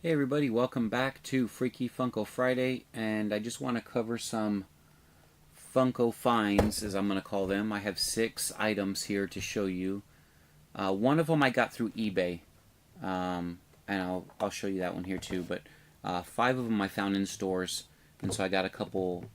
Hey everybody, welcome back to Freaky Funko Friday, and I just want to cover some Funko finds, as I'm going to call them. I have 6 items here to show you. One of them I got through eBay, and I'll show you that one here too, but 5 of them I found in stores, and so I got a couple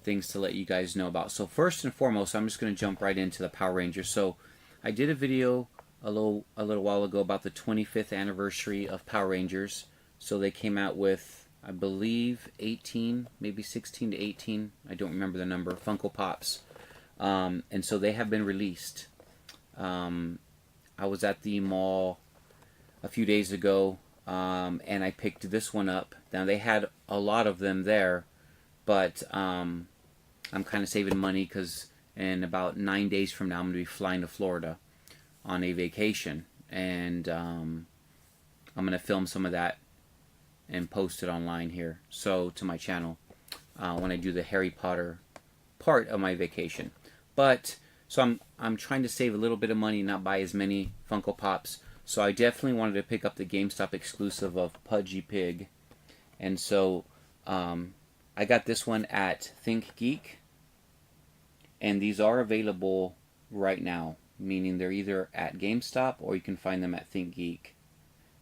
things to let you guys know about. So first and foremost, I'm just going to jump right into the Power Rangers. So I did a video a little while ago about the 25th anniversary of Power Rangers. So they came out with, I believe, 18, maybe 16 to 18, I don't remember the number, Funko Pops. And so they have been released. I was at the mall a few days ago, and I picked this one up. Now they had a lot of them there, but I'm kind of saving money because in about 9 days from now I'm going to be flying to Florida on a vacation, and I'm going to film some of that and post it online here, so to my channel, when I do the Harry Potter part of my vacation. But so I'm trying to save a little bit of money, not buy as many Funko Pops. So I definitely wanted to pick up the GameStop exclusive of Pudgy Pig, and so I got this one at ThinkGeek, and these are available right now, meaning they're either at GameStop or you can find them at ThinkGeek.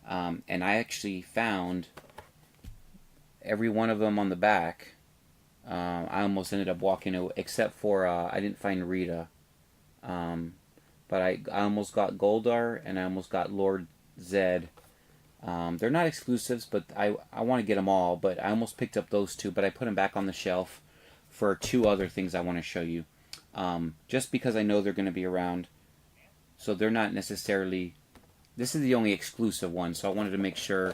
And I actually found every one of them on the back. I almost ended up walking away, except for I didn't find Rita. But I almost got Goldar and I almost got Lord Zed. They're not exclusives, but I want to get them all. But I almost picked up those 2, but I put them back on the shelf for 2 other things I want to show you. Just because I know they're going to be around. So they're not necessarily... This is the only exclusive one, so I wanted to make sure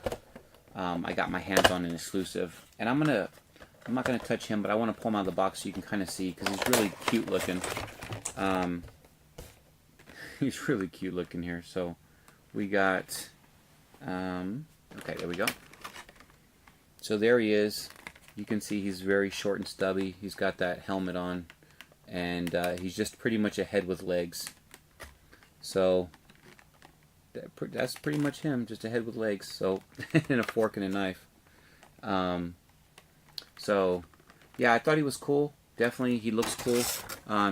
I got my hands on an exclusive. And I'm not going to touch him, but I want to pull him out of the box so you can kind of see, because he's really cute looking. He's really cute looking here. So we got... okay, there we go. So there he is. You can see he's very short and stubby. He's got that helmet on. And he's just pretty much a head with legs. So that's pretty much him, just a head with legs. So and a fork and a knife. So yeah, I thought he was cool. Definitely, he looks cool.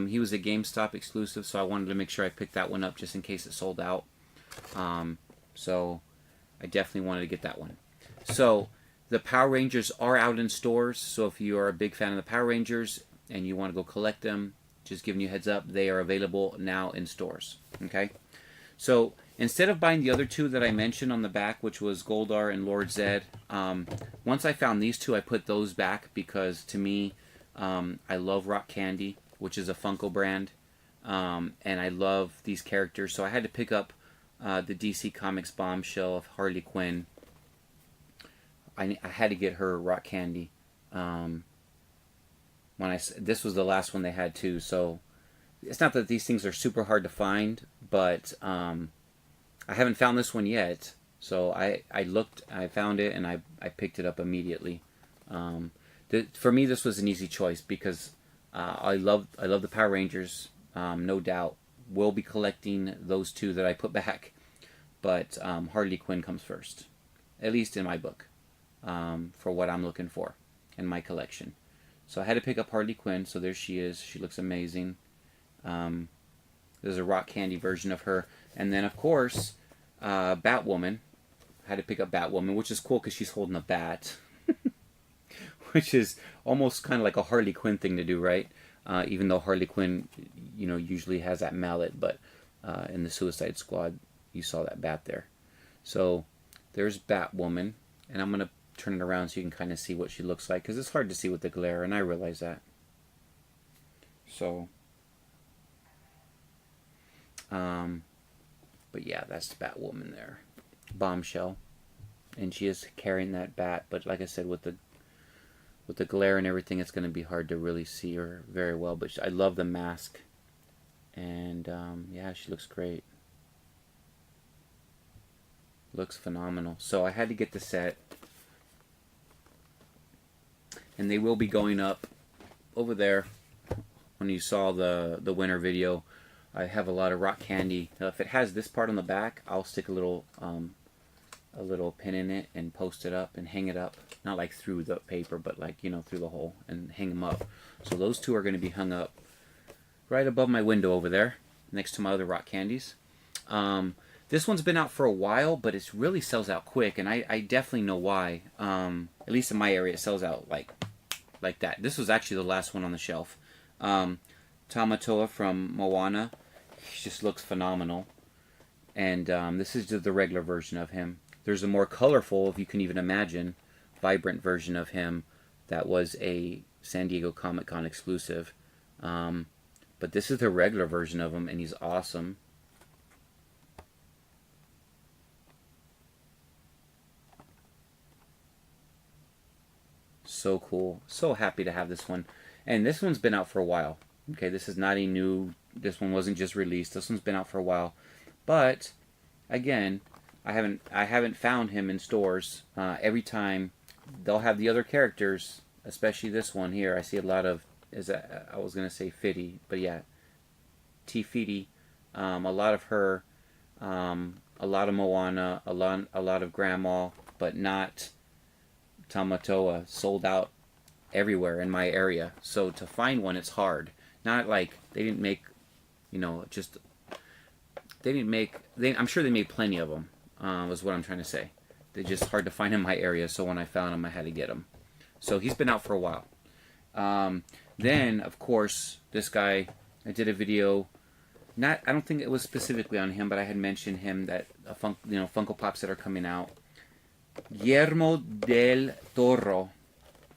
He was a GameStop exclusive, so I wanted to make sure I picked that one up just in case it sold out. So I definitely wanted to get that one. So the Power Rangers are out in stores. So if you are a big fan of the Power Rangers and you want to go collect them, just giving you a heads up, they are available now in stores. Okay, so instead of buying the other 2 that I mentioned on the back, which was Goldar and Lord Zed, once I found these 2, I put those back because to me, I love Rock Candy, which is a Funko brand, and I love these characters, so I had to pick up the DC Comics bombshell of Harley Quinn. I had to get her Rock Candy. This was the last one they had too, so it's not that these things are super hard to find, but I haven't found this one yet. So I looked, I found it, and I picked it up immediately. For me, this was an easy choice because I love the Power Rangers, no doubt. We'll be collecting those 2 that I put back, but Harley Quinn comes first, at least in my book, for what I'm looking for in my collection. So I had to pick up Harley Quinn, so there she is. She looks amazing. There's a Rock Candy version of her. And then, of course, Batwoman. I had to pick up Batwoman, which is cool because she's holding a bat. Which is almost kind of like a Harley Quinn thing to do, right? Even though Harley Quinn, usually has that mallet. But in the Suicide Squad, you saw that bat there. So there's Batwoman. And I'm going to turn it around so you can kind of see what she looks like, because it's hard to see with the glare, and I realize that. So but yeah, that's the Batwoman there, bombshell, and she is carrying that bat, but like I said, with the glare and everything, it's going to be hard to really see her very well. But I love the mask, and yeah, she looks great, looks phenomenal. So I had to get the set, and they will be going up over there. When you saw the winter video, I have a lot of Rock Candy. Now, if it has this part on the back, I'll stick a little a little pin in it and post it up and hang it up. Not like through the paper, but like, you know, through the hole and hang them up. So those two are going to be hung up right above my window over there, next to my other rock candies. This one's been out for a while, but it really sells out quick, and I definitely know why. At least in my area, it sells out like that. This was actually the last one on the shelf. Tamatoa from Moana. He just looks phenomenal. And this is just the regular version of him. There's a more colorful, if you can even imagine, vibrant version of him that was a San Diego Comic-Con exclusive. But this is the regular version of him, and he's awesome. So cool. So happy to have this one. And this one's been out for a while. Okay, this is not a new... This one wasn't just released. This one's been out for a while. But, again, I haven't found him in stores. Every time they'll have the other characters, especially this one here. I see a lot of... I was going to say Fitty, but yeah. T-Fitty. A lot of her. A lot of Moana. A lot of Grandma. But not... Tamatoa. Sold out everywhere in my area. So to find one, it's hard. Not like they didn't make, you know, just they didn't make. I'm sure they made plenty of them. Was what I'm trying to say. They're just hard to find in my area. So when I found them, I had to get them. So he's been out for a while. Then of course this guy. I did a video. I don't think it was specifically on him, but I had mentioned him that Funko Pops that are coming out. Guillermo del Toro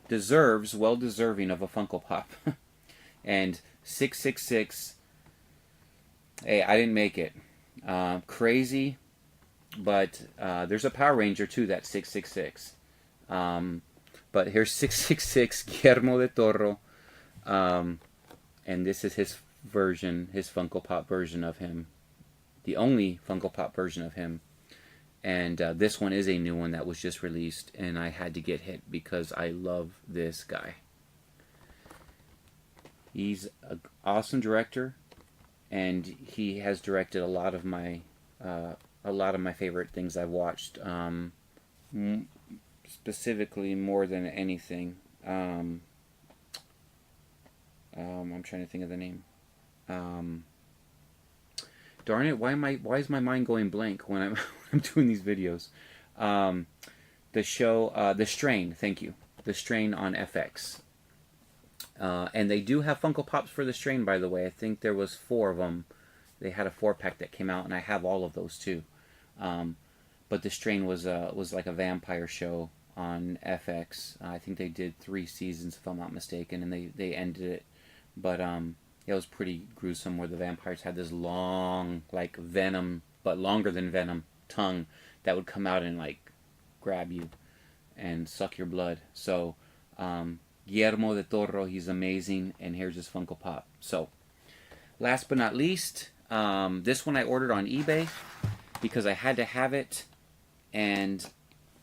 well deserving of a Funko Pop. And 666, hey, I didn't make it. Crazy, but there's a Power Ranger too that's 666. But here's 666 Guillermo del Toro, and this is his version, his Funko Pop version of him, the only Funko Pop version of him. And this one is a new one that was just released, and I had to get hit because I love this guy. He's an awesome director, and he has directed a lot of my favorite things I've watched. Specifically, more than anything, I'm trying to think of the name. Darn it! Why is my mind going blank when I'm doing these videos? The show, The Strain. Thank you, The Strain on FX. And they do have Funko Pops for The Strain, by the way. I think there was 4 of them. They had a 4-pack that came out, and I have all of those too. But The Strain was like a vampire show on FX. I think they did 3 seasons, if I'm not mistaken, and they ended it. But it was pretty gruesome, where the vampires had this long, like venom, but longer than venom, tongue that would come out and like grab you and suck your blood. So Guillermo del Toro, he's amazing, and here's his Funko Pop. So last but not least, this one I ordered on eBay because I had to have it, and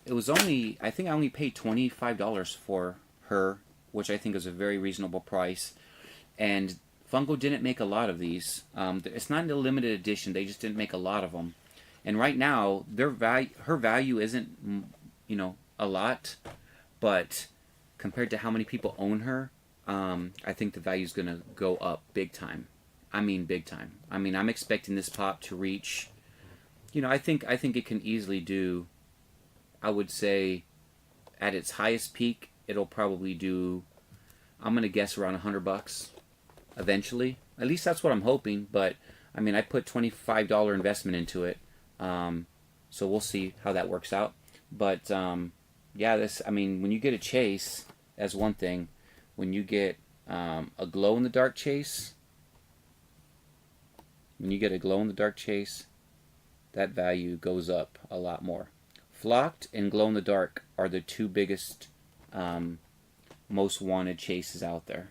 it was only, I think I only paid $25 for her, which I think is a very reasonable price. And Funko didn't make a lot of these. It's not a limited edition. They just didn't make a lot of them. And right now, her value isn't, you know, a lot, but compared to how many people own her, I think the value is going to go up big time. I mean, big time. I mean, I'm expecting this pop to reach, you know, I think it can easily do, I would say, at its highest peak, it'll probably do, I'm going to guess around $100 eventually. At least that's what I'm hoping. But I mean, I put $25 investment into it, so we'll see how that works out. But yeah, this, I mean, when you get a chase, that's one thing. When you get a glow in the dark chase, that value goes up a lot more. Flocked and glow in the dark are the 2 biggest, most wanted chases out there.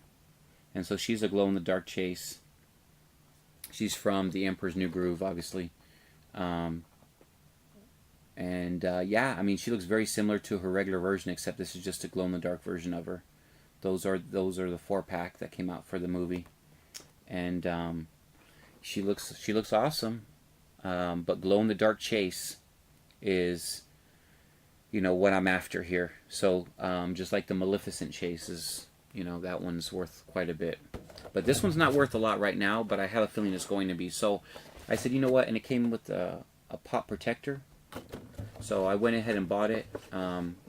And so she's a glow in the dark chase. She's from the Emperor's New Groove, obviously. Yeah, I mean, she looks very similar to her regular version, except this is just a glow in the dark version of her. Those are the 4-pack that came out for the movie, and she looks awesome. But glow in the dark chase is you know, what I'm after here. So just like the Maleficent chase is, you know, that one's worth quite a bit. But this one's not worth a lot right now, but I have a feeling it's going to be. So I said, you know what, and it came with a pop protector. So I went ahead and bought it.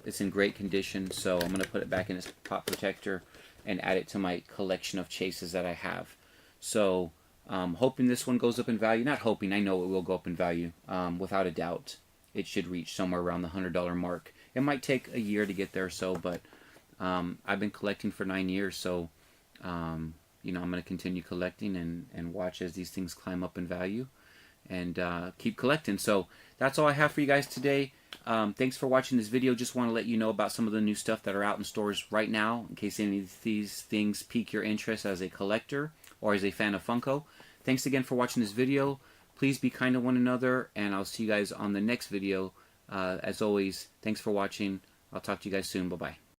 It's in great condition, so I'm going to put it back in its pop protector and add it to my collection of chases that I have. So hoping this one goes up in value. Not hoping, I know it will go up in value, without a doubt. It should reach somewhere around the $100 mark. It might take a year to get there or so, but I've been collecting for 9 years, so you know, I'm going to continue collecting and watch as these things climb up in value and keep collecting. So that's all I have for you guys today. Thanks for watching this video. Just want to let you know about some of the new stuff that are out in stores right now, in case any of these things pique your interest as a collector or as a fan of Funko. Thanks again for watching this video. Please be kind to one another, and I'll see you guys on the next video. As always, thanks for watching. I'll talk to you guys soon. Bye-bye.